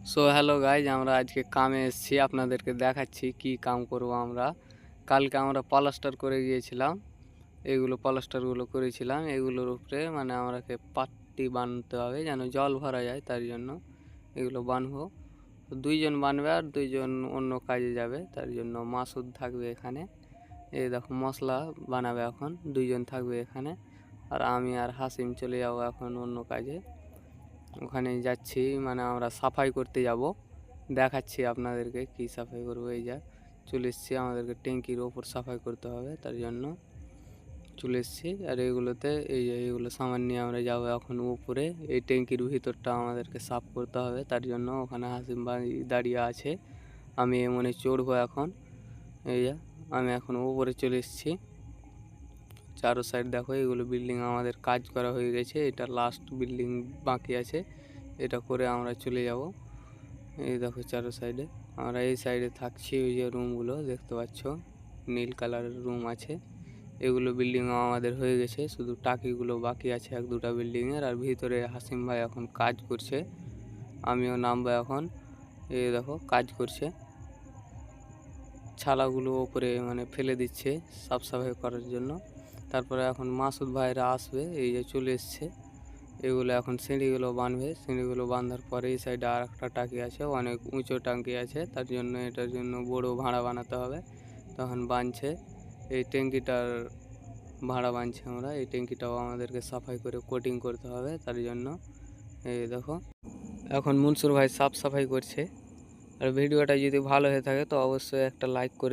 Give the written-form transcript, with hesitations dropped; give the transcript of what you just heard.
So hello guys, আমরা আজকে কামে এসেছি। আপনাদেরকে দেখাচ্ছি কি কাম করব আমরা। কালকে আমরা প্লাস্টার করে গিয়েছিলাম, এগুলো প্লাস্টারগুলো করেছিলাম। এগুলোর উপরে মানে আমাকে পাট্টি বানতে হবে যেন জল ভরা যায়, তার জন্য এগুলো বানবো। দুইজন বানবে আর দুইজন অন্য কাজে যাবে, তার জন্য মাসুদ থাকবে এখানে। এই দেখো মশলা বানাবে এখন, দুইজন থাকবে এখানে। আর আমি আর হাসিম চলে যাবো এখন অন্য কাজে। ওখানে যাচ্ছি, মানে আমরা সাফাই করতে যাব। দেখাচ্ছি আপনাদেরকে কি সাফাই করবো। এই যা চলে এসেছি, আমাদেরকে ট্যাঙ্কির ওপর সাফাই করতে হবে, তার জন্য চলে এসেছি। আর এগুলোতে এই যে এইগুলো সামান নিয়ে আমরা যাবো এখন উপরে। এই ট্যাঙ্কির ভিতরটা আমাদেরকে সাফ করতে হবে, তার জন্য ওখানে হাসিম ভাই দাঁড়িয়ে আছে। আমি মনে চড়বো এখন। এই যা আমি এখন উপরে চলে এসেছি। চারো সাইড দেখো, এগুলো বিল্ডিং আমাদের কাজ করা হয়ে গেছে। এটা লাস্ট বিল্ডিং বাকি আছে, এটা করে আমরা চলে যাব। এই দেখো চারো সাইডে আমরা এই সাইডে থাকছি। ওই যে রুমগুলো দেখতে পাচ্ছ, নীল কালারের রুম আছে। এগুলো বিল্ডিং আমাদের হয়ে গেছে, শুধু টাকিগুলো বাকি আছে এক দুটা বিল্ডিংয়ের। আর ভিতরে হাসিম ভাই এখন কাজ করছে, আমিও নামবো এখন। এই দেখো কাজ করছে, ছালাগুলো ওপরে মানে ফেলে দিচ্ছে সাফ সাফাই করার জন্য। তারপরে এখন মাসুদ ভাইরা আসবে, এই যে চলে এসছে। এগুলো এখন সিঁড়িগুলো বাঁধবে, সিঁড়িগুলো বাঁধার পরে এই সাইডে আর একটা টাকি আছে, অনেক উঁচু টাঙ্কি আছে, তার জন্য এটার জন্য বড় ভাড়া বানাতে হবে। তখন বাঁধছে এই ট্যাঙ্কিটার ভাড়া বাঁধছে আমরা। এই ট্যাঙ্কিটাও আমাদেরকে সাফাই করে কোটিং করতে হবে, তার জন্য এই দেখো এখন মনসুর ভাই সাফ সাফাই করছে। আর ভিডিওটা যদি ভালো হয়ে থাকে তো অবশ্যই একটা লাইক করে